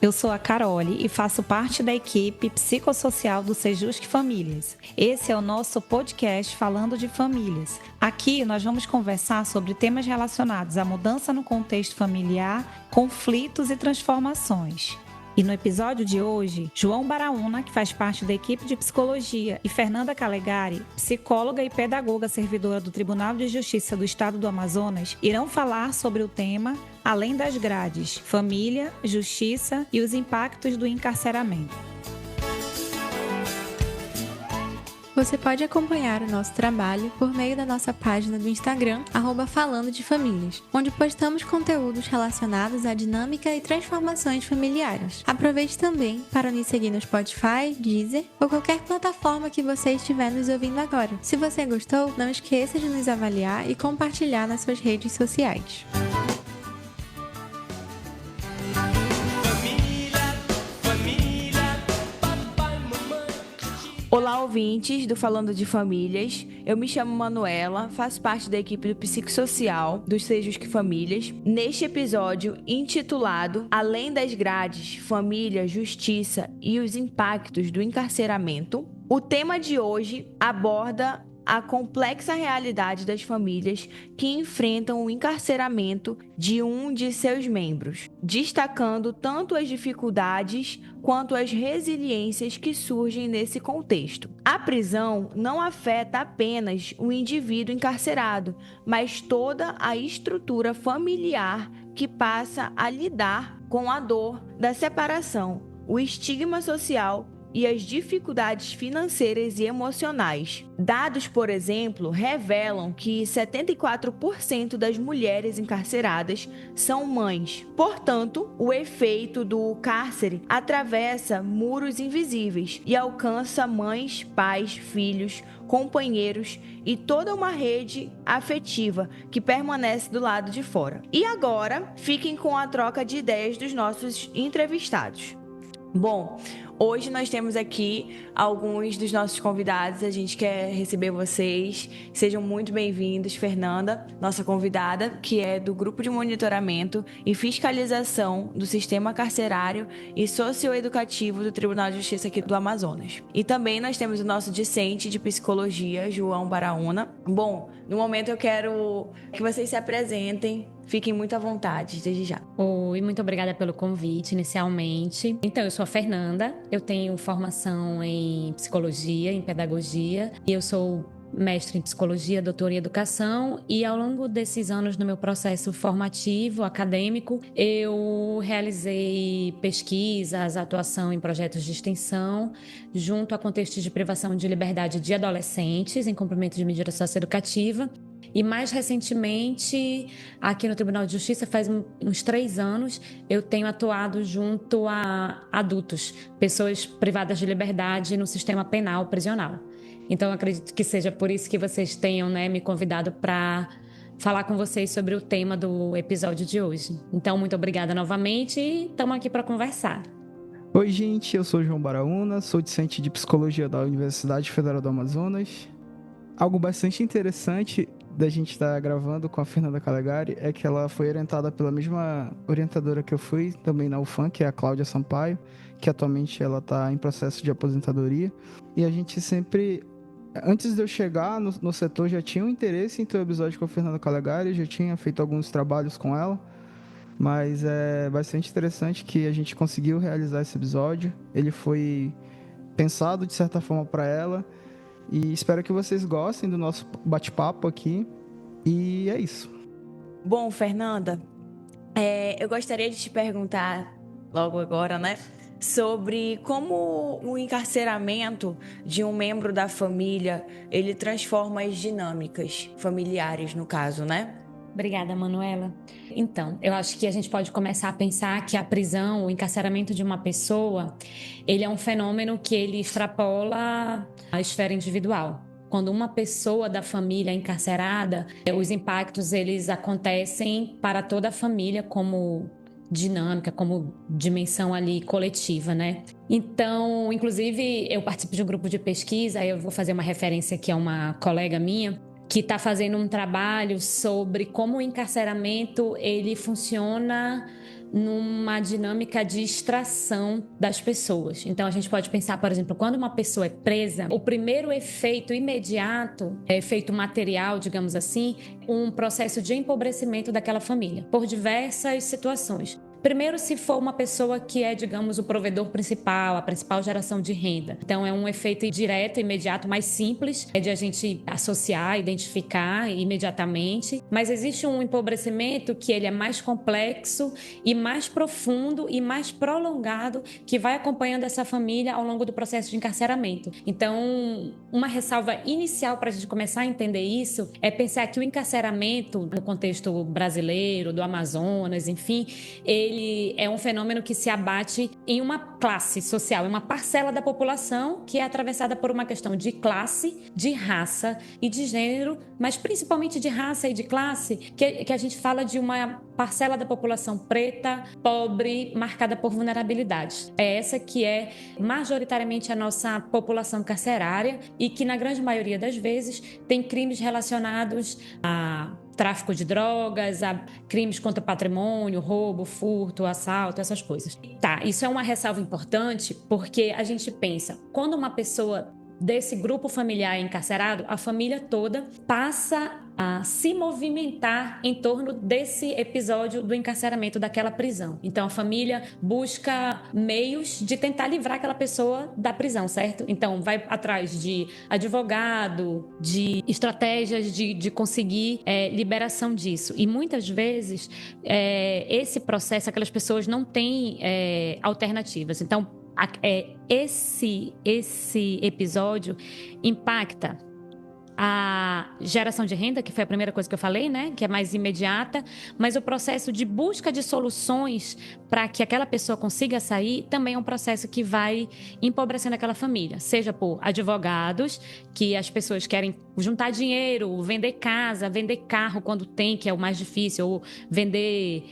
Eu sou a Carole e faço parte da equipe psicossocial do Sejusc Famílias. Esse é o nosso podcast falando de famílias. Aqui nós vamos conversar sobre temas relacionados à mudança no contexto familiar, conflitos e transformações. E no episódio de hoje, João Baraúna, que faz parte da equipe de psicologia, e Fernanda Calegari, psicóloga e pedagoga servidora do Tribunal de Justiça do Estado do Amazonas, irão falar sobre o tema Além das Grades, família, justiça e os impactos do encarceramento. Você pode acompanhar o nosso trabalho por meio da nossa página do Instagram, @Falando de Famílias, onde postamos conteúdos relacionados à dinâmica e transformações familiares. Aproveite também para nos seguir no Spotify, Deezer ou qualquer plataforma que você estiver nos ouvindo agora. Se você gostou, não esqueça de nos avaliar e compartilhar nas suas redes sociais. Olá, ouvintes do Falando de Famílias. Eu me chamo Manuela, faço parte da equipe do Psicossocial dos Sejusc Famílias. Neste episódio intitulado Além das Grades, Família, Justiça e os Impactos do Encarceramento, o tema de hoje aborda a complexa realidade das famílias que enfrentam o encarceramento de um de seus membros, destacando tanto as dificuldades quanto as resiliências que surgem nesse contexto. A prisão não afeta apenas o indivíduo encarcerado, mas toda a estrutura familiar que passa a lidar com a dor da separação, o estigma social e as dificuldades financeiras e emocionais. Dados, por exemplo, revelam que 74% das mulheres encarceradas são mães. Portanto, o efeito do cárcere atravessa muros invisíveis e alcança mães, pais, filhos, companheiros e toda uma rede afetiva que permanece do lado de fora. E agora, fiquem com a troca de ideias dos nossos entrevistados. Bom, hoje nós temos aqui alguns dos nossos convidados, a gente quer receber vocês, sejam muito bem-vindos. Fernanda, nossa convidada, que é do Grupo de Monitoramento e Fiscalização do Sistema Carcerário e Socioeducativo do Tribunal de Justiça aqui do Amazonas. E também nós temos o nosso discente de Psicologia, João Baraúna. Bom, no momento eu quero que vocês se apresentem. Fiquem muito à vontade, desde já. Oi, muito obrigada pelo convite, inicialmente. Então, eu sou a Fernanda, eu tenho formação em psicologia, em pedagogia, e eu sou mestre em psicologia, doutora em educação, e ao longo desses anos no meu processo formativo, acadêmico, eu realizei pesquisas, atuação em projetos de extensão, junto a contextos de privação de liberdade de adolescentes, em cumprimento de medida socioeducativa. E mais recentemente, aqui no Tribunal de Justiça, faz uns 3 anos, eu tenho atuado junto a adultos, pessoas privadas de liberdade no sistema penal prisional. Então, eu acredito que seja por isso que vocês tenham, me convidado para falar com vocês sobre o tema do episódio de hoje. Então, muito obrigada novamente e estamos aqui para conversar. Oi, gente, eu sou João Baraúna, sou discente de Psicologia da Universidade Federal do Amazonas. Algo bastante interessante da gente estar gravando com a Fernanda Calegari é que ela foi orientada pela mesma orientadora que eu fui, também na UFAM, que é a Cláudia Sampaio, que atualmente ela está em processo de aposentadoria. E a gente sempre, antes de eu chegar no setor, já tinha um interesse em ter um episódio com a Fernanda Calegari, já tinha feito alguns trabalhos com ela, mas é bastante interessante que a gente conseguiu realizar esse episódio. Ele foi pensado, de certa forma, para ela. E espero que vocês gostem do nosso bate-papo aqui. E é isso. Bom, Fernanda, eu gostaria de te perguntar logo agora, sobre como o encarceramento de um membro da família, ele transforma as dinâmicas familiares, no caso, Obrigada, Manuela. Então, eu acho que a gente pode começar a pensar que a prisão, o encarceramento de uma pessoa, ele é um fenômeno que ele extrapola a esfera individual. Quando uma pessoa da família é encarcerada, os impactos eles acontecem para toda a família como dinâmica, como dimensão ali coletiva, Então, inclusive, eu participo de um grupo de pesquisa, eu vou fazer uma referência aqui a uma colega minha, que está fazendo um trabalho sobre como o encarceramento ele funciona numa dinâmica de extração das pessoas. Então, a gente pode pensar, por exemplo, quando uma pessoa é presa, o primeiro efeito imediato, efeito material, digamos assim, um processo de empobrecimento daquela família, por diversas situações. Primeiro, se for uma pessoa que é, digamos, o provedor principal, a principal geração de renda. Então, é um efeito direto, imediato, mais simples de a gente associar, identificar imediatamente. Mas existe um empobrecimento que ele é mais complexo e mais profundo e mais prolongado, que vai acompanhando essa família ao longo do processo de encarceramento. Então, uma ressalva inicial para a gente começar a entender isso é pensar que o encarceramento, no contexto brasileiro, do Amazonas, enfim, ele é um fenômeno que se abate em uma classe social, em uma parcela da população que é atravessada por uma questão de classe, de raça e de gênero, mas principalmente de raça e de classe, que a gente fala de uma parcela da população preta, pobre, marcada por vulnerabilidade. É essa que é majoritariamente a nossa população carcerária e que, na grande maioria das vezes, tem crimes relacionados a tráfico de drogas, a crimes contra o patrimônio, roubo, furto, assalto, essas coisas. Tá, isso é uma ressalva importante porque a gente pensa, quando uma pessoa desse grupo familiar é encarcerado, a família toda passa a se movimentar em torno desse episódio do encarceramento, daquela prisão. Então, a família busca meios de tentar livrar aquela pessoa da prisão, certo? Então, vai atrás de advogado, de estratégias de conseguir liberação disso. E muitas vezes, esse processo, aquelas pessoas não têm alternativas. Então, esse episódio impacta a geração de renda, que foi a primeira coisa que eu falei, né? Que é mais imediata, mas o processo de busca de soluções para que aquela pessoa consiga sair também é um processo que vai empobrecendo aquela família, seja por advogados, que as pessoas querem juntar dinheiro, vender casa, vender carro quando tem, que é o mais difícil, ou vender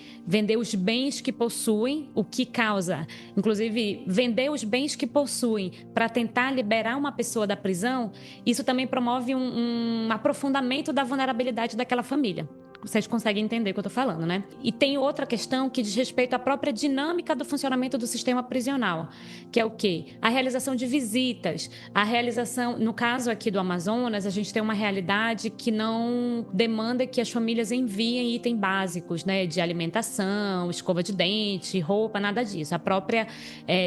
os bens que possuem, o que causa, inclusive, vender os bens que possuem para tentar liberar uma pessoa da prisão. Isso também promove um aprofundamento da vulnerabilidade daquela família. Vocês conseguem entender o que eu estou falando, né? E tem outra questão que diz respeito à própria dinâmica do funcionamento do sistema prisional, que é o quê? A realização de visitas, a realização, no caso aqui do Amazonas, a gente tem uma realidade que não demanda que as famílias enviem itens básicos, né? De alimentação, escova de dente, roupa, nada disso. A própria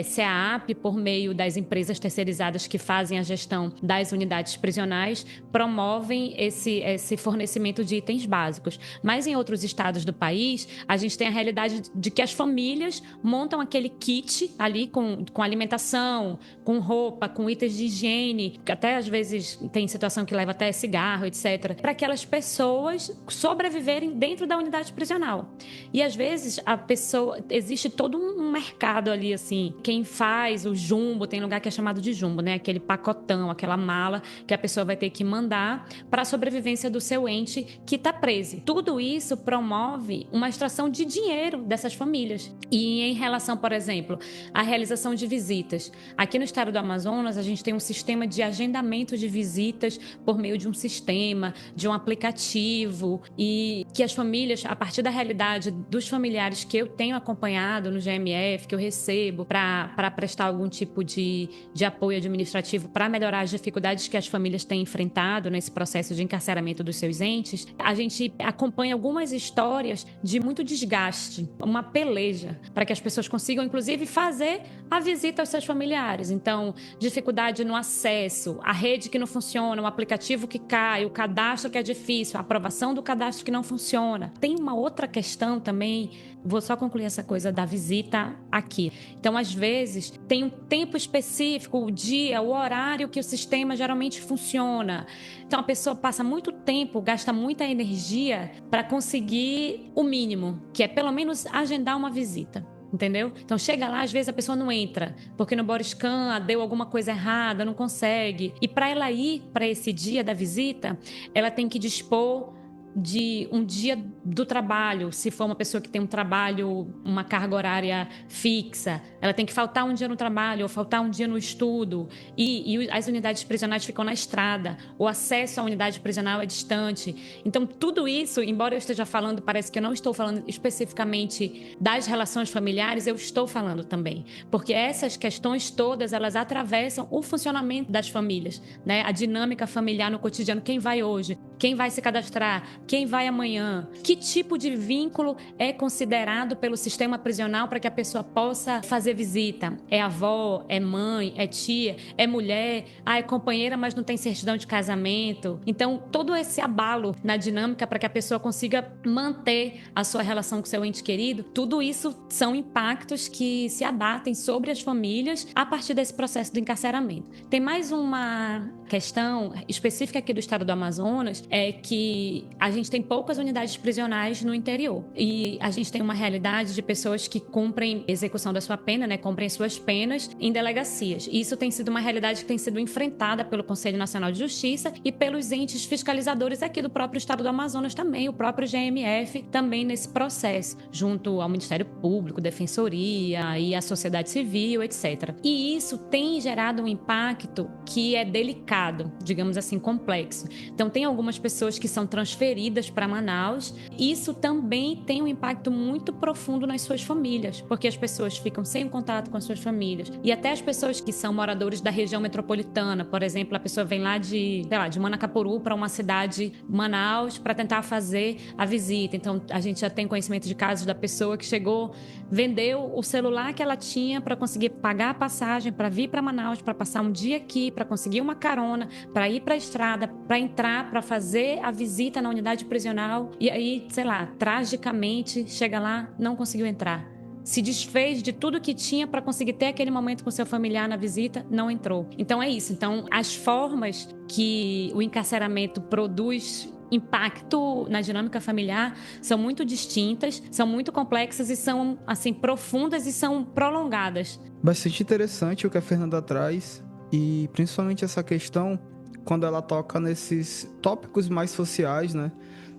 CEAP, por meio das empresas terceirizadas que fazem a gestão das unidades prisionais, promovem esse fornecimento de itens básicos. Mas em outros estados do país, a gente tem a realidade de que as famílias montam aquele kit ali com alimentação, com roupa, com itens de higiene, que até às vezes tem situação que leva até cigarro, etc., para aquelas pessoas sobreviverem dentro da unidade prisional. E às vezes existe todo um mercado ali, assim, quem faz o jumbo, tem lugar que é chamado de jumbo, né? Aquele pacotão, aquela mala que a pessoa vai ter que mandar para a sobrevivência do seu ente que está preso. Tudo isso promove uma extração de dinheiro dessas famílias. E em relação, por exemplo, à realização de visitas. Aqui no estado do Amazonas, a gente tem um sistema de agendamento de visitas por meio de um sistema, de um aplicativo, e que as famílias, a partir da realidade dos familiares que eu tenho acompanhado no GMF, que eu recebo para prestar algum tipo de apoio administrativo para melhorar as dificuldades que as famílias têm enfrentado nesse processo de encarceramento dos seus entes, a gente acompanha algumas histórias de muito desgaste, uma peleja, para que as pessoas consigam, inclusive, fazer a visita aos seus familiares. Então, dificuldade no acesso, a rede que não funciona, o aplicativo que cai, o cadastro que é difícil, a aprovação do cadastro que não funciona. Tem uma outra questão também, vou só concluir essa coisa da visita aqui. Então, às vezes, tem um tempo específico, o dia, o horário que o sistema geralmente funciona. Então, a pessoa passa muito tempo, gasta muita energia para conseguir o mínimo, que é pelo menos agendar uma visita. Entendeu? Então chega lá, às vezes a pessoa não entra, porque no Boriscan deu alguma coisa errada, não consegue. E para ela ir para esse dia da visita, ela tem que dispor de um dia do trabalho, se for uma pessoa que tem um trabalho, uma carga horária fixa, ela tem que faltar um dia no trabalho ou faltar um dia no estudo, e as unidades prisionais ficam na estrada, o acesso à unidade prisional é distante. Então, tudo isso, embora eu esteja falando, parece que eu não estou falando especificamente das relações familiares, eu estou falando também, porque essas questões todas, elas atravessam o funcionamento das famílias, né? A dinâmica familiar no cotidiano, quem vai hoje, quem vai se cadastrar, quem vai amanhã, que tipo de vínculo é considerado pelo sistema prisional para que a pessoa possa fazer visita. É avó, é mãe, é tia, é mulher, é companheira, mas não tem certidão de casamento. Então, todo esse abalo na dinâmica para que a pessoa consiga manter a sua relação com seu ente querido, tudo isso são impactos que se abatem sobre as famílias a partir desse processo do encarceramento. Tem mais uma questão específica aqui do estado do Amazonas, é que a gente tem poucas unidades prisionais no interior. E a gente tem uma realidade de pessoas que cumprem execução da sua pena, né, cumprem suas penas em delegacias. E isso tem sido uma realidade que tem sido enfrentada pelo Conselho Nacional de Justiça e pelos entes fiscalizadores aqui do próprio estado do Amazonas também, o próprio GMF também nesse processo, junto ao Ministério Público, Defensoria e a sociedade civil, etc. E isso tem gerado um impacto que é delicado, digamos assim, complexo. Então, tem algumas pessoas que são transferidas para Manaus. Isso também tem um impacto muito profundo nas suas famílias, porque as pessoas ficam sem contato com as suas famílias. E até as pessoas que são moradores da região metropolitana, por exemplo, a pessoa vem lá de Manacapuru para uma cidade, Manaus, para tentar fazer a visita. Então, a gente já tem conhecimento de casos da pessoa que chegou, vendeu o celular que ela tinha para conseguir pagar a passagem, para vir para Manaus, para passar um dia aqui, para conseguir uma carona, para ir para a estrada, para entrar, para fazer a visita na unidade prisional. E aí, sei lá, tragicamente, chega lá, não conseguiu entrar. Se desfez de tudo que tinha para conseguir ter aquele momento com seu familiar na visita, não entrou. Então é isso. Então, as formas que o encarceramento produz impacto na dinâmica familiar são muito distintas, são muito complexas e são, assim, profundas e são prolongadas. Bastante interessante o que a Fernanda traz, e principalmente essa questão quando ela toca nesses tópicos mais sociais, né?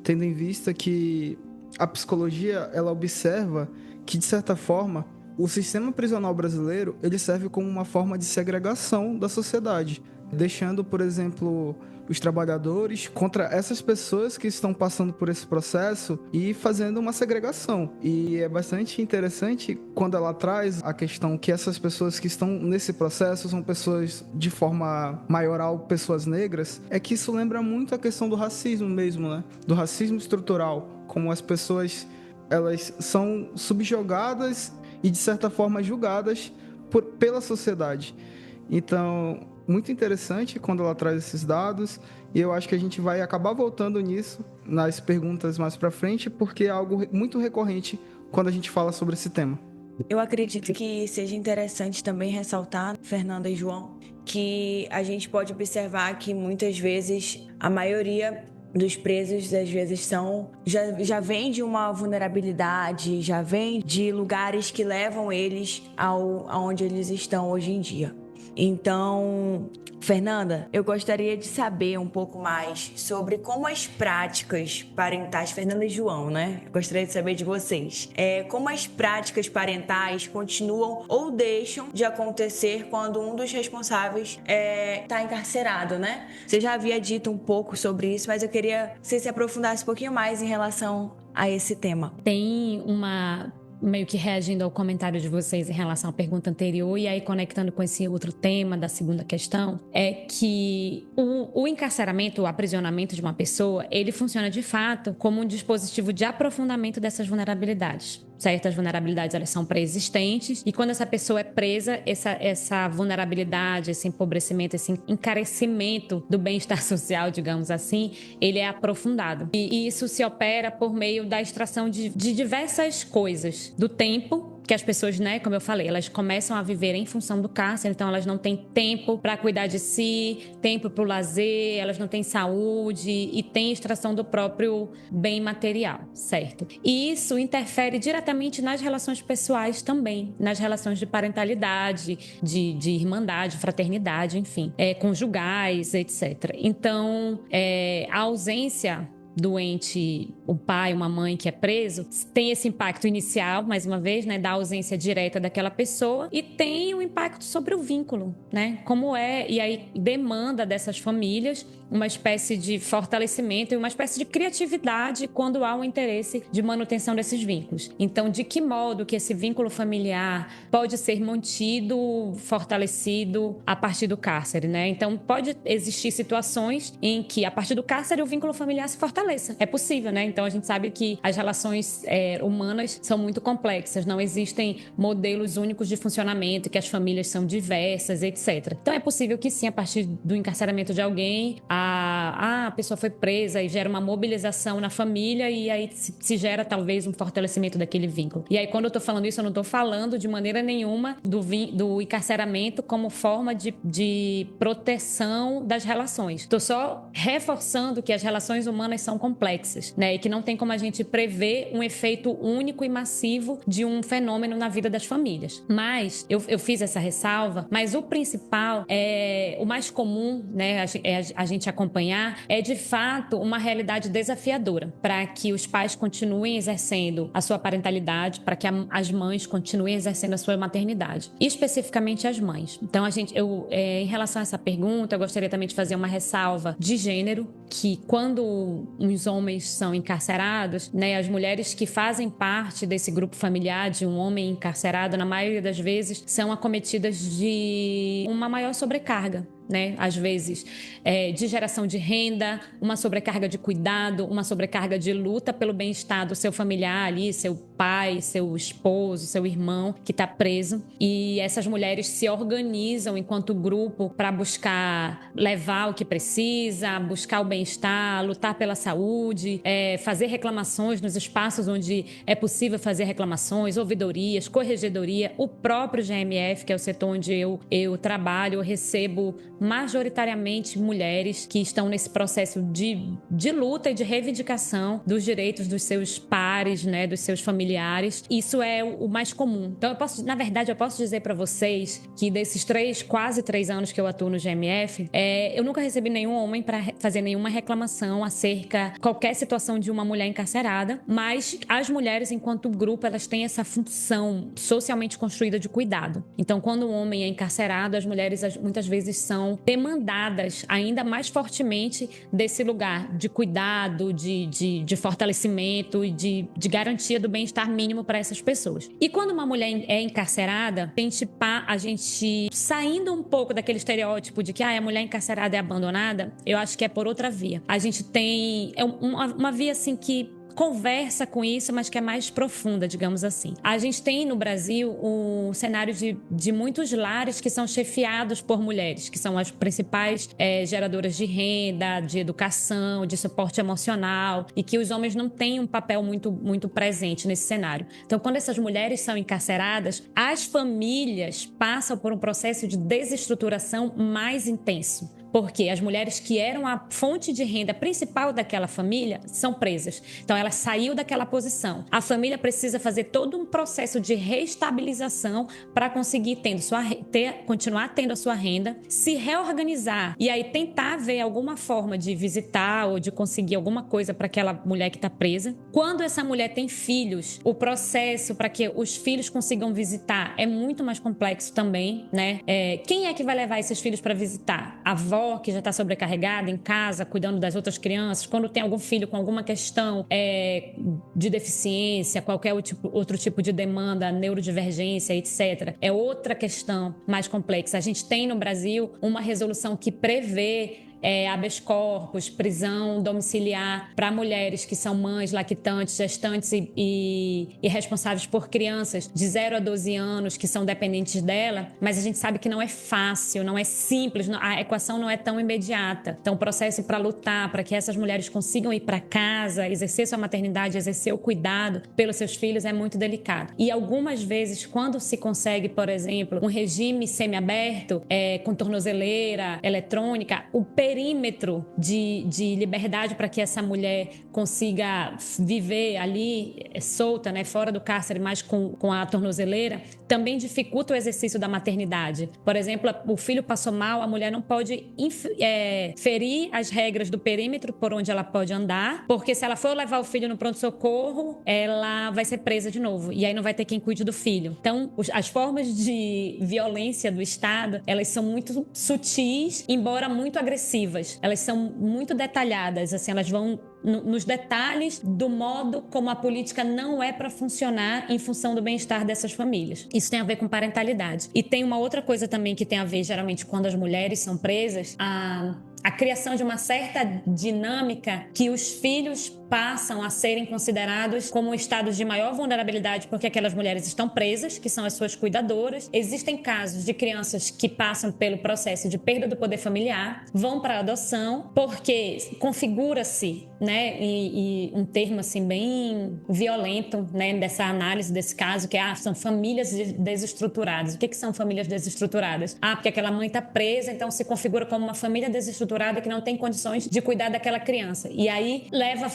Tendo em vista que a psicologia, ela observa que, de certa forma, o sistema prisional brasileiro, ele serve como uma forma de segregação da sociedade, deixando, por exemplo, os trabalhadores contra essas pessoas que estão passando por esse processo e fazendo uma segregação. E é bastante interessante quando ela traz a questão que essas pessoas que estão nesse processo são pessoas de forma maioral, pessoas negras, é que isso lembra muito a questão do racismo mesmo, né? Do racismo estrutural, como as pessoas, elas são subjugadas e, de certa forma, julgadas pela sociedade. Então, muito interessante quando ela traz esses dados, e eu acho que a gente vai acabar voltando nisso nas perguntas mais para frente, porque é algo muito recorrente quando a gente fala sobre esse tema. Eu acredito que seja interessante também ressaltar, Fernanda e João, que a gente pode observar que muitas vezes a maioria dos presos, às vezes, já vem de uma vulnerabilidade, já vem de lugares que levam eles aonde eles estão hoje em dia. Então, Fernanda, eu gostaria de saber um pouco mais sobre como as práticas parentais, Fernanda e João, né? Eu gostaria de saber de vocês. Como as práticas parentais continuam ou deixam de acontecer quando um dos responsáveis está encarcerado, né? Você já havia dito um pouco sobre isso, mas eu queria que você se aprofundasse um pouquinho mais em relação a esse tema. Tem uma... meio que reagindo ao comentário de vocês em relação à pergunta anterior, e aí conectando com esse outro tema da segunda questão, é que o encarceramento, o aprisionamento de uma pessoa, ele funciona de fato como um dispositivo de aprofundamento dessas vulnerabilidades. Certas vulnerabilidades, elas são pré-existentes, e quando essa pessoa é presa, essa vulnerabilidade, esse empobrecimento, esse encarecimento do bem-estar social, digamos assim, ele é aprofundado. E isso se opera por meio da extração de diversas coisas, do tempo que as pessoas, né, como eu falei, elas começam a viver em função do cárcere, então elas não têm tempo para cuidar de si, tempo para o lazer, elas não têm saúde e tem extração do próprio bem material, certo? E isso interfere diretamente nas relações pessoais também, nas relações de parentalidade, de irmandade, fraternidade, enfim, conjugais, etc. Então, a ausência doente, o pai, uma mãe que é preso, tem esse impacto inicial, mais uma vez, né, da ausência direta daquela pessoa, e tem o impacto sobre o vínculo, né? Como é, e aí demanda dessas famílias uma espécie de fortalecimento e uma espécie de criatividade quando há um interesse de manutenção desses vínculos. Então, de que modo que esse vínculo familiar pode ser mantido, fortalecido a partir do cárcere, né? Então, pode existir situações em que, a partir do cárcere, o vínculo familiar se fortaleça. É possível, né? Então, a gente sabe que as relações humanas são muito complexas, não existem modelos únicos de funcionamento, que as famílias são diversas, etc. Então, é possível que sim, a partir do encarceramento de alguém, a pessoa foi presa e gera uma mobilização na família e aí se gera talvez um fortalecimento daquele vínculo. E aí quando eu tô falando isso, eu não tô falando de maneira nenhuma do encarceramento como forma de proteção das relações. Tô só reforçando que as relações humanas são complexas, né? E que não tem como a gente prever um efeito único e massivo de um fenômeno na vida das famílias. Mas eu fiz essa ressalva, mas o principal o mais comum, né, a gente acompanhar, é de fato uma realidade desafiadora para que os pais continuem exercendo a sua parentalidade, para que as mães continuem exercendo a sua maternidade, e especificamente as mães. Então, em relação a essa pergunta, eu gostaria também de fazer uma ressalva de gênero, que quando os homens são encarcerados, né, as mulheres que fazem parte desse grupo familiar de um homem encarcerado, na maioria das vezes, são acometidas de uma maior sobrecarga, né? Às vezes de geração de renda, uma sobrecarga de cuidado, uma sobrecarga de luta pelo bem-estar do seu familiar ali, seu pai, seu esposo, seu irmão que está preso. E essas mulheres se organizam enquanto grupo para buscar levar o que precisa, buscar o bem-estar, lutar pela saúde, fazer reclamações nos espaços onde é possível fazer reclamações, ouvidorias, corregedoria. O próprio GMF, que é o setor onde eu trabalho, eu recebo majoritariamente mulheres que estão nesse processo de luta e de reivindicação dos direitos dos seus pares, né, dos seus familiares. Isso é o mais comum. Então, eu posso dizer para vocês que desses quase 3 anos que eu atuo no GMF, eu nunca recebi nenhum homem para fazer nenhuma reclamação acerca de qualquer situação de uma mulher encarcerada, mas as mulheres, enquanto grupo, elas têm essa função socialmente construída de cuidado. Então, quando um homem é encarcerado, as mulheres muitas vezes são demandadas ainda mais fortemente desse lugar de cuidado, de fortalecimento e de garantia do bem-estar mínimo para essas pessoas. E quando uma mulher é encarcerada, a gente saindo um pouco daquele estereótipo de que a mulher encarcerada é abandonada, eu acho que é por outra via. A gente tem uma via assim que conversa com isso, mas que é mais profunda, digamos assim. A gente tem no Brasil um cenário de muitos lares que são chefiados por mulheres, que são as principais geradoras de renda, de educação, de suporte emocional, e que os homens não têm um papel muito, muito presente nesse cenário. Então, quando essas mulheres são encarceradas, as famílias passam por um processo de desestruturação mais intenso. Porque as mulheres que eram a fonte de renda principal daquela família são presas. Então, ela saiu daquela posição. A família precisa fazer todo um processo de reestabilização para conseguir continuar tendo a sua renda, se reorganizar e aí tentar ver alguma forma de visitar ou de conseguir alguma coisa para aquela mulher que está presa. Quando essa mulher tem filhos, o processo para que os filhos consigam visitar é muito mais complexo também, né? Quem é que vai levar esses filhos para visitar? A avó, que já está sobrecarregada em casa, cuidando das outras crianças, quando tem algum filho com alguma questão de deficiência, qualquer outro tipo de demanda, neurodivergência, etc. É outra questão mais complexa. A gente tem no Brasil uma resolução que prevê habeas corpus, prisão domiciliar para mulheres que são mães, lactantes, gestantes e responsáveis por crianças de 0 a 12 anos que são dependentes dela, mas a gente sabe que não é fácil, não é simples, a equação não é tão imediata. Então, o processo para lutar, para que essas mulheres consigam ir para casa, exercer sua maternidade, exercer o cuidado pelos seus filhos é muito delicado. E algumas vezes, quando se consegue, por exemplo, um regime semiaberto, com tornozeleira eletrônica, o período perímetro de liberdade para que essa mulher consiga viver ali solta, né, fora do cárcere, mas com a tornozeleira, também dificulta o exercício da maternidade. Por exemplo, o filho passou mal, a mulher não pode ferir as regras do perímetro por onde ela pode andar, porque se ela for levar o filho no pronto-socorro, ela vai ser presa de novo, e aí não vai ter quem cuide do filho. Então, as formas de violência do Estado, elas são muito sutis, embora muito agressivas. Elas são muito detalhadas, assim, elas vão nos detalhes do modo como a política não é para funcionar em função do bem-estar dessas famílias. Isso tem a ver com parentalidade. E tem uma outra coisa também que tem a ver, geralmente, quando as mulheres são presas, a criação de uma certa dinâmica que os filhos passam a serem considerados como estados de maior vulnerabilidade porque aquelas mulheres estão presas, que são as suas cuidadoras. Existem casos de crianças que passam pelo processo de perda do poder familiar, vão para a adoção, porque configura-se, né, e um termo assim bem violento, né, dessa análise desse caso, que são famílias desestruturadas. O que são famílias desestruturadas? Porque aquela mãe está presa, então se configura como uma família desestruturada que não tem condições de cuidar daquela criança. E aí leva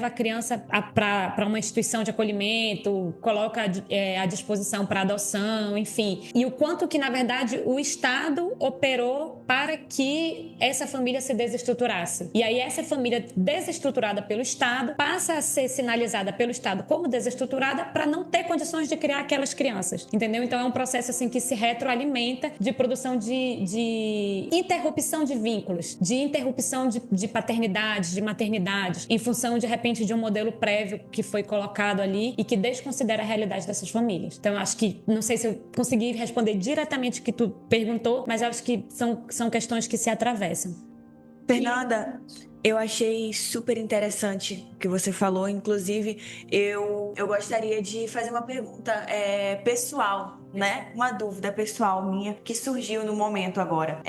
a criança para uma instituição de acolhimento, coloca à disposição para adoção, enfim. E o quanto que, na verdade, o Estado operou para que essa família se desestruturasse. E aí essa família desestruturada pelo Estado passa a ser sinalizada pelo Estado como desestruturada para não ter condições de criar aquelas crianças, entendeu? Então é um processo assim que se retroalimenta de produção de interrupção de vínculos, de interrupção de paternidade, de maternidade, em função, de repente, de um modelo prévio que foi colocado ali e que desconsidera a realidade dessas famílias. Então, eu acho que, não sei se eu consegui responder diretamente o que tu perguntou, mas eu acho que são questões que se atravessam. Fernanda, eu achei super interessante o que você falou. Inclusive, eu gostaria de fazer uma pergunta pessoal, né? Uma dúvida pessoal minha que surgiu no momento agora.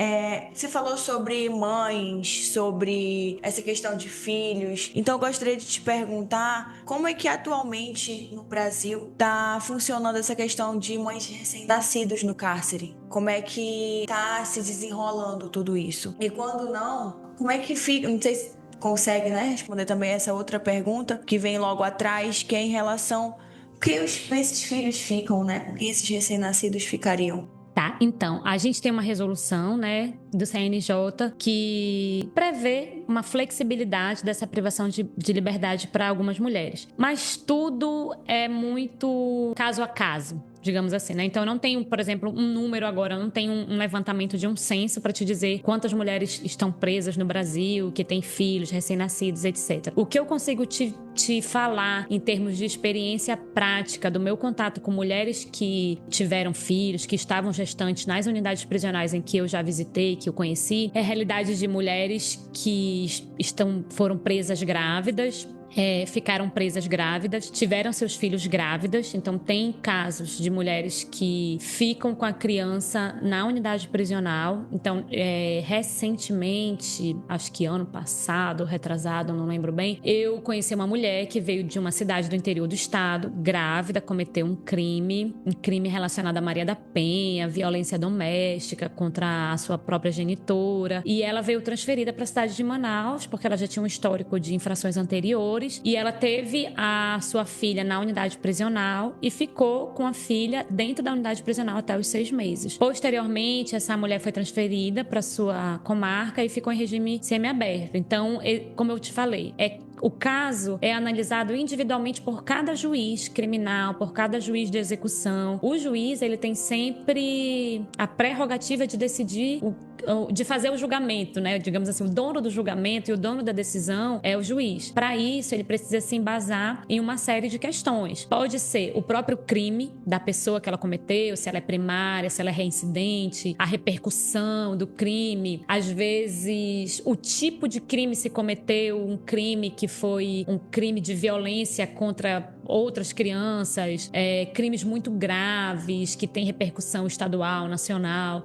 Você falou sobre mães, sobre essa questão de filhos. Então, eu gostaria de te perguntar como é que atualmente no Brasil está funcionando essa questão de mães recém-nascidos no cárcere? Como é que está se desenrolando tudo isso? E quando não, como é que fica? Não sei se consegue, né, responder também essa outra pergunta que vem logo atrás, que é em relação a que esses filhos ficam, né? Que esses recém-nascidos ficariam. Tá, então, a gente tem uma resolução, né, do CNJ que prevê uma flexibilidade dessa privação de liberdade para algumas mulheres. Mas tudo é muito caso a caso, digamos assim, né? Então, eu não tenho, por exemplo, um número agora, eu não tenho um levantamento de um censo para te dizer quantas mulheres estão presas no Brasil, que têm filhos, recém-nascidos, etc. O que eu consigo te falar em termos de experiência prática do meu contato com mulheres que tiveram filhos, que estavam gestantes nas unidades prisionais em que eu já visitei, que eu conheci, é a realidade de mulheres que foram presas grávidas, ficaram presas grávidas, tiveram seus filhos grávidas. Então tem casos de mulheres que ficam com a criança na unidade prisional. Então recentemente, acho que ano passado, retrasado, não lembro bem, eu conheci uma mulher que veio de uma cidade do interior do estado, grávida, cometeu um crime relacionado a Maria da Penha, violência doméstica contra a sua própria genitora, e ela veio transferida para a cidade de Manaus porque ela já tinha um histórico de infrações anteriores. E ela teve a sua filha na unidade prisional e ficou com a filha dentro da unidade prisional até os 6 meses. Posteriormente, essa mulher foi transferida para sua comarca e ficou em regime semiaberto. Então, como eu te falei, o caso é analisado individualmente por cada juiz criminal, por cada juiz de execução. O juiz, ele tem sempre a prerrogativa de decidir, de fazer o julgamento, né? Digamos assim, o dono do julgamento e o dono da decisão é o juiz. Para isso, ele precisa se embasar em uma série de questões. Pode ser o próprio crime da pessoa que ela cometeu, se ela é primária, se ela é reincidente, a repercussão do crime, às vezes o tipo de crime se cometeu, um crime que foi um crime de violência contra outras crianças, crimes muito graves que têm repercussão estadual, nacional.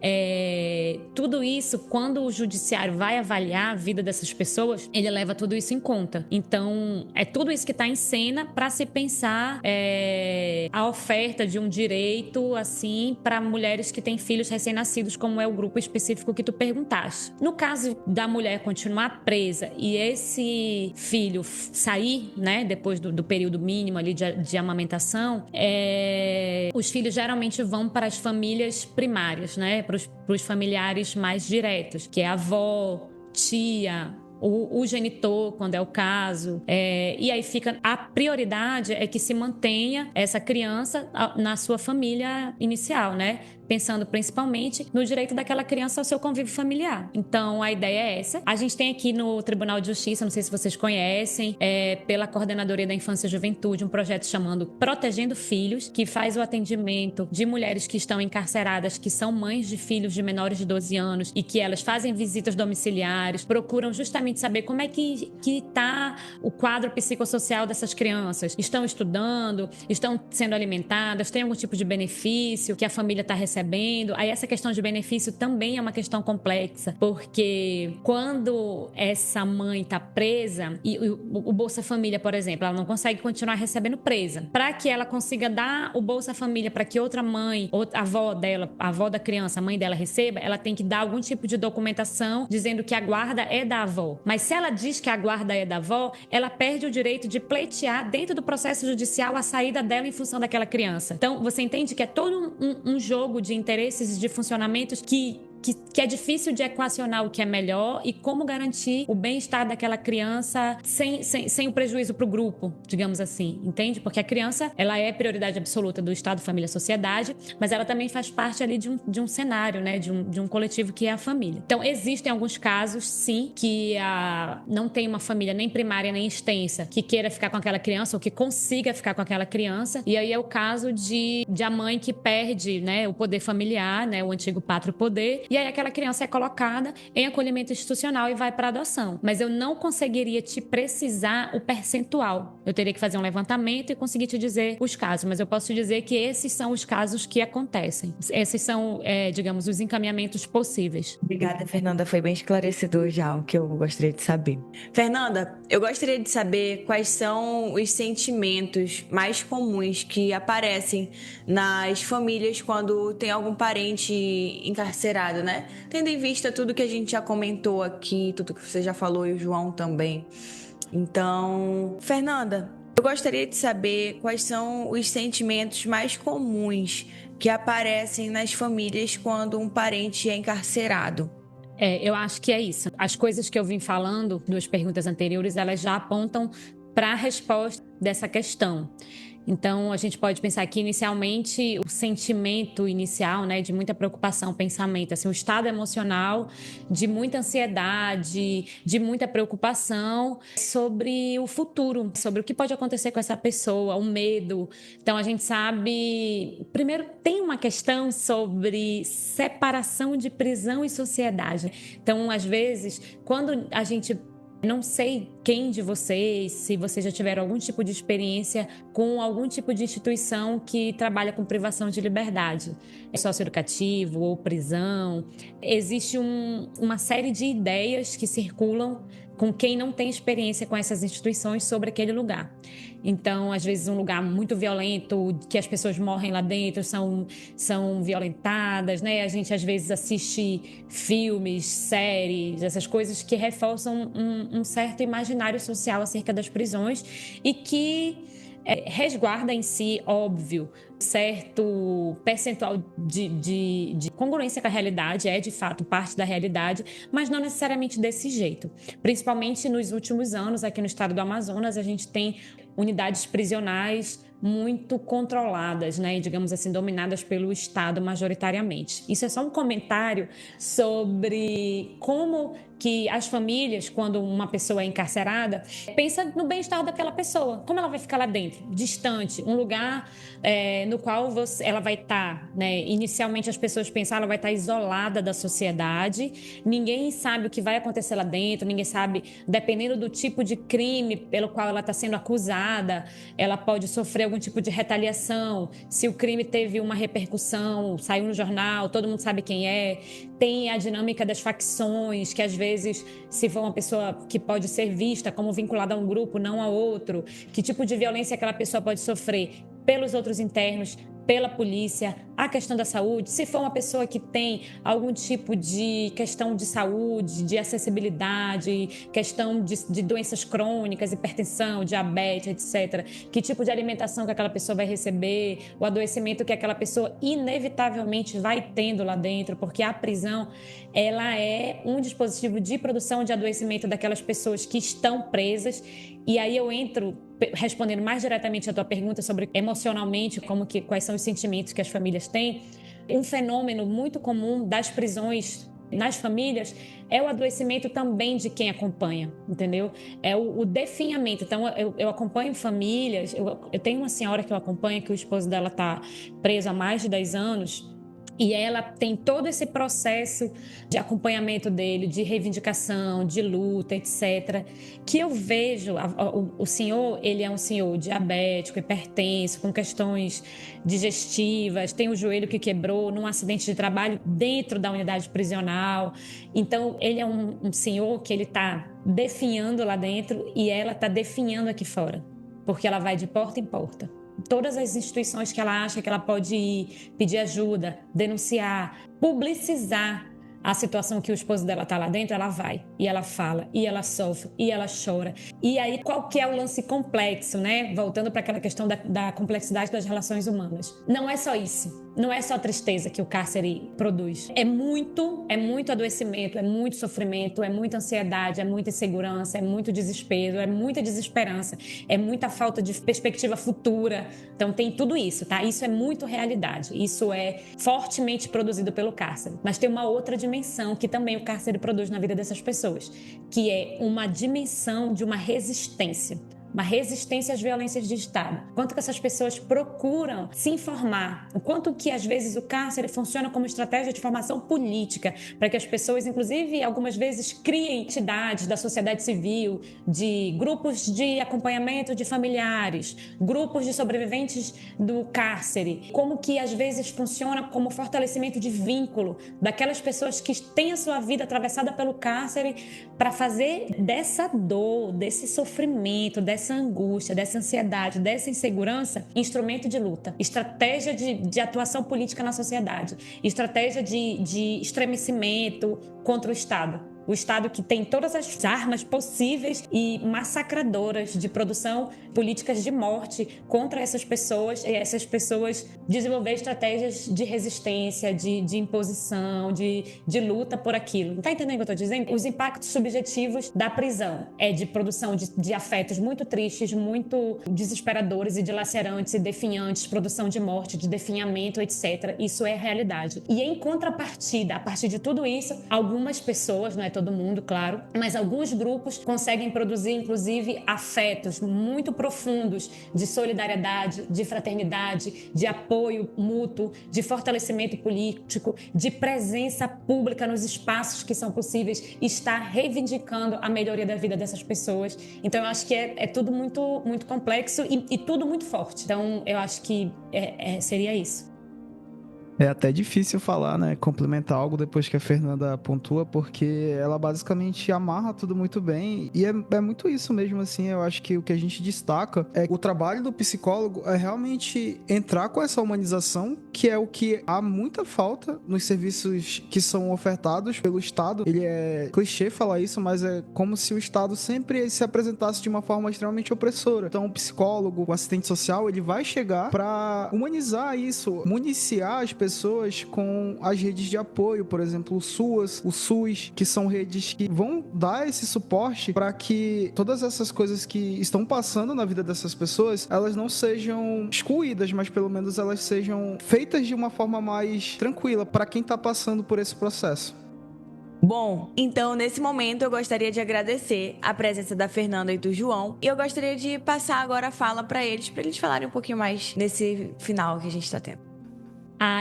Tudo isso, quando o judiciário vai avaliar a vida dessas pessoas, ele leva tudo isso em conta. Então, é tudo isso que está em cena para se pensar a oferta de um direito assim para mulheres que têm filhos recém-nascidos, como é o grupo específico que tu perguntaste. No caso da mulher continuar presa e esse filho sair, né, depois do período mínimo ali de amamentação, os filhos geralmente vão para as famílias primárias, né, para os familiares mais diretos, que é a avó, tia, o genitor, quando é o caso. E aí fica a prioridade é que se mantenha essa criança na sua família inicial, né? Pensando principalmente no direito daquela criança ao seu convívio familiar. Então, a ideia é essa. A gente tem aqui no Tribunal de Justiça, não sei se vocês conhecem, pela Coordenadoria da Infância e Juventude, um projeto chamado Protegendo Filhos, que faz o atendimento de mulheres que estão encarceradas, que são mães de filhos de menores de 12 anos e que elas fazem visitas domiciliares, procuram justamente saber como é que está o quadro psicossocial dessas crianças. Estão estudando, estão sendo alimentadas, tem algum tipo de benefício que a família está recebendo. Aí essa questão de benefício também é uma questão complexa, porque quando essa mãe está presa e o Bolsa Família, por exemplo, ela não consegue continuar recebendo presa. Para que ela consiga dar o Bolsa Família para que outra mãe, a avó dela, a avó da criança, a mãe dela receba, ela tem que dar algum tipo de documentação dizendo que a guarda é da avó. Mas se ela diz que a guarda é da avó, ela perde o direito de pleitear dentro do processo judicial a saída dela em função daquela criança. Então, você entende que é todo um jogo de interesses e de funcionamentos que é difícil de equacionar o que é melhor e como garantir o bem-estar daquela criança sem o prejuízo para o grupo, digamos assim, entende? Porque a criança, ela é prioridade absoluta do Estado, família, sociedade, mas ela também faz parte ali de um cenário, né? De um coletivo que é a família. Então, existem alguns casos, sim, que não tem uma família nem primária nem extensa que queira ficar com aquela criança ou que consiga ficar com aquela criança, e aí é o caso de a mãe que perde, né, o poder familiar, né, o antigo pátrio poder. E aí aquela criança é colocada em acolhimento institucional e vai para adoção. Mas eu não conseguiria te precisar o percentual. Eu teria que fazer um levantamento e conseguir te dizer os casos. Mas eu posso te dizer que esses são os casos que acontecem. Esses são, digamos, os encaminhamentos possíveis. Obrigada, Fernanda. Foi bem esclarecedor já o que eu gostaria de saber. Fernanda, eu gostaria de saber quais são os sentimentos mais comuns que aparecem nas famílias quando tem algum parente encarcerado, né? Tendo em vista tudo que a gente já comentou aqui, tudo que você já falou e o João também. Então, Fernanda, eu gostaria de saber quais são os sentimentos mais comuns que aparecem nas famílias quando um parente é encarcerado. Eu acho que é isso. As coisas que eu vim falando, duas perguntas anteriores, elas já apontam para a resposta dessa questão. Então, a gente pode pensar que, inicialmente, o sentimento inicial, né, de muita preocupação, pensamento, assim, o estado emocional de muita ansiedade, de muita preocupação sobre o futuro, sobre o que pode acontecer com essa pessoa, o medo. Então, a gente sabe... Primeiro, tem uma questão sobre separação de prisão e sociedade. Então, às vezes, quando a gente... Não sei quem de vocês, se vocês já tiveram algum tipo de experiência com algum tipo de instituição que trabalha com privação de liberdade, socioeducativo ou prisão. Existe uma série de ideias que circulam com quem não tem experiência com essas instituições sobre aquele lugar. Então, às vezes, um lugar muito violento, que as pessoas morrem lá dentro, são violentadas, né? A gente, às vezes, assiste filmes, séries, essas coisas que reforçam um certo imaginário social acerca das prisões e que resguarda em si, óbvio, certo percentual de congruência com a realidade, de fato parte da realidade, mas não necessariamente desse jeito. Principalmente nos últimos anos, aqui no estado do Amazonas, a gente tem unidades prisionais muito controladas, né, e, digamos assim, dominadas pelo Estado majoritariamente. Isso é só um comentário sobre como que as famílias, quando uma pessoa é encarcerada, pensa no bem-estar daquela pessoa. Como ela vai ficar lá dentro, distante, um lugar no qual ela vai estar, né? Inicialmente as pessoas pensam, ela vai estar isolada da sociedade, ninguém sabe o que vai acontecer lá dentro, ninguém sabe, dependendo do tipo de crime pelo qual ela está sendo acusada, ela pode sofrer algum tipo de retaliação. Se o crime teve uma repercussão, saiu no jornal, todo mundo sabe quem é. Tem a dinâmica das facções, que às vezes, se for uma pessoa que pode ser vista como vinculada a um grupo, não a outro, que tipo de violência aquela pessoa pode sofrer pelos outros internos, pela polícia, a questão da saúde, se for uma pessoa que tem algum tipo de questão de saúde, de acessibilidade, questão de doenças crônicas, hipertensão, diabetes, etc. Que tipo de alimentação que aquela pessoa vai receber, o adoecimento que aquela pessoa inevitavelmente vai tendo lá dentro, porque a prisão, ela é um dispositivo de produção de adoecimento daquelas pessoas que estão presas. E aí eu entro respondendo mais diretamente a tua pergunta sobre emocionalmente quais são os sentimentos que as famílias têm. Um fenômeno muito comum das prisões nas famílias é o adoecimento também de quem acompanha, entendeu? É o definhamento. Então, eu acompanho famílias, eu tenho uma senhora que eu acompanho, que o esposo dela está preso há mais de 10 anos, e ela tem todo esse processo de acompanhamento dele, de reivindicação, de luta, etc. Que eu vejo, o senhor, ele é um senhor diabético, hipertenso, com questões digestivas, tem o joelho que quebrou num acidente de trabalho dentro da unidade prisional. Então, ele é um senhor que ele está definhando lá dentro e ela está definhando aqui fora, porque ela vai de porta em porta. Todas as instituições que ela acha que ela pode ir, pedir ajuda, denunciar, publicizar a situação que o esposo dela está lá dentro, ela vai, e ela fala, e ela sofre, e ela chora. E aí, qual que é o lance complexo, né? Voltando para aquela questão da complexidade das relações humanas. Não é só isso. Não é só tristeza que o cárcere produz. É muito adoecimento, é muito sofrimento, é muita ansiedade, é muita insegurança, é muito desespero, é muita desesperança, é muita falta de perspectiva futura. Então tem tudo isso, tá? Isso é muito realidade. Isso é fortemente produzido pelo cárcere. Mas tem uma outra dimensão que também o cárcere produz na vida dessas pessoas, que é uma dimensão de uma resistência às violências de Estado. Quanto que essas pessoas procuram se informar, o quanto que às vezes o cárcere funciona como estratégia de formação política, para que as pessoas, inclusive, algumas vezes criem entidades da sociedade civil, de grupos de acompanhamento de familiares, grupos de sobreviventes do cárcere, como que às vezes funciona como fortalecimento de vínculo daquelas pessoas que têm a sua vida atravessada pelo cárcere, para fazer dessa dor, desse sofrimento, dessa angústia, dessa ansiedade, dessa insegurança, instrumento de luta, estratégia de atuação política na sociedade, estratégia de estremecimento contra o Estado. O Estado que tem todas as armas possíveis e massacradoras de produção, políticas de morte contra essas pessoas, e essas pessoas desenvolver estratégias de resistência, de imposição, de luta por aquilo. Tá entendendo o que eu tô dizendo? Os impactos subjetivos da prisão é de produção de afetos muito tristes, muito desesperadores e dilacerantes e definhantes, produção de morte, de definhamento, etc. Isso é realidade. E em contrapartida, a partir de tudo isso, algumas pessoas, não é todo mundo, claro, mas alguns grupos conseguem produzir, inclusive, afetos muito profundos de solidariedade, de fraternidade, de apoio mútuo, de fortalecimento político, de presença pública nos espaços que são possíveis, está reivindicando a melhoria da vida dessas pessoas. Então, eu acho que é tudo muito, muito complexo e tudo muito forte. Então, eu acho que seria isso. É até difícil falar, né, complementar algo depois que a Fernanda pontua, porque ela basicamente amarra tudo muito bem, e é muito isso mesmo, assim. Eu acho que o que a gente destaca é que o trabalho do psicólogo é realmente entrar com essa humanização, que é o que há muita falta nos serviços que são ofertados pelo Estado. Ele é clichê falar isso, mas é como se o Estado sempre se apresentasse de uma forma extremamente opressora. Então, o psicólogo, o assistente social, ele vai chegar para humanizar isso, municiar as pessoas pessoas com as redes de apoio, por exemplo, o SUS, que são redes que vão dar esse suporte para que todas essas coisas que estão passando na vida dessas pessoas, elas não sejam excluídas, mas pelo menos elas sejam feitas de uma forma mais tranquila para quem está passando por esse processo. Bom, então nesse momento eu gostaria de agradecer a presença da Fernanda e do João, e eu gostaria de passar agora a fala para eles falarem um pouquinho mais nesse final que a gente está tendo.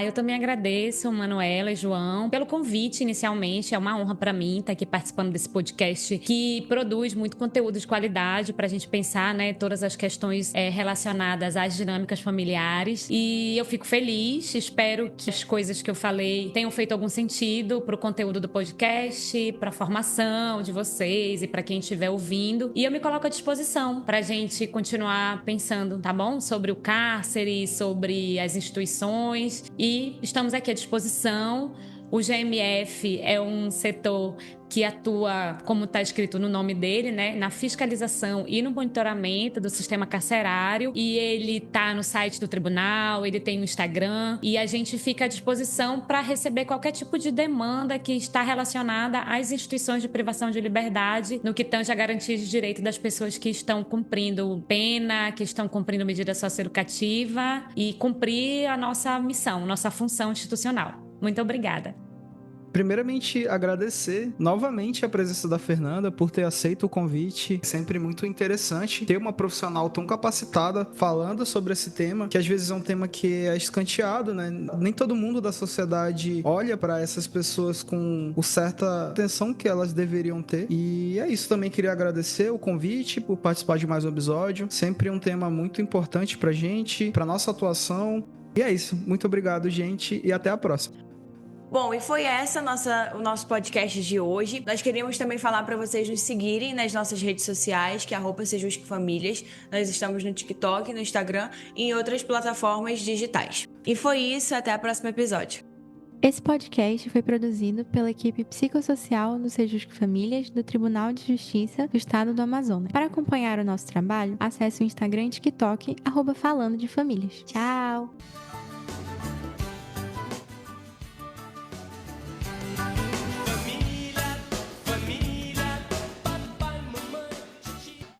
Eu também agradeço, Manuela e João, pelo convite inicialmente. É uma honra para mim estar aqui participando desse podcast que produz muito conteúdo de qualidade para a gente pensar, né, todas as questões relacionadas às dinâmicas familiares. E eu fico feliz, espero que as coisas que eu falei tenham feito algum sentido para o conteúdo do podcast, para a formação de vocês e para quem estiver ouvindo. E eu me coloco à disposição para a gente continuar pensando, tá bom? Sobre o cárcere, sobre as instituições. E estamos aqui à disposição. O GMF é um setor que atua, como está escrito no nome dele, né, na fiscalização e no monitoramento do sistema carcerário. E ele está no site do tribunal, ele tem um Instagram. E a gente fica à disposição para receber qualquer tipo de demanda que está relacionada às instituições de privação de liberdade, no que tange a garantia de direito das pessoas que estão cumprindo pena, que estão cumprindo medida socioeducativa e cumprir a nossa missão, nossa função institucional. Muito obrigada. Primeiramente, agradecer novamente a presença da Fernanda por ter aceito o convite. Sempre muito interessante ter uma profissional tão capacitada falando sobre esse tema, que às vezes é um tema que é escanteado, né? Nem todo mundo da sociedade olha para essas pessoas com certa atenção que elas deveriam ter. E é isso, também queria agradecer o convite por participar de mais um episódio. Sempre um tema muito importante pra gente, pra nossa atuação. E é isso. Muito obrigado, gente, e até a próxima. Bom, e foi o nosso podcast de hoje. Nós queríamos também falar para vocês nos seguirem nas nossas redes sociais, que é @sejusquefamilias. Nós estamos no TikTok, no Instagram e em outras plataformas digitais. E foi isso, até o próximo episódio. Esse podcast foi produzido pela equipe psicossocial do Sejusque Famílias do Tribunal de Justiça do Estado do Amazonas. Para acompanhar o nosso trabalho, acesse o Instagram e TikTok @falando de famílias. Tchau!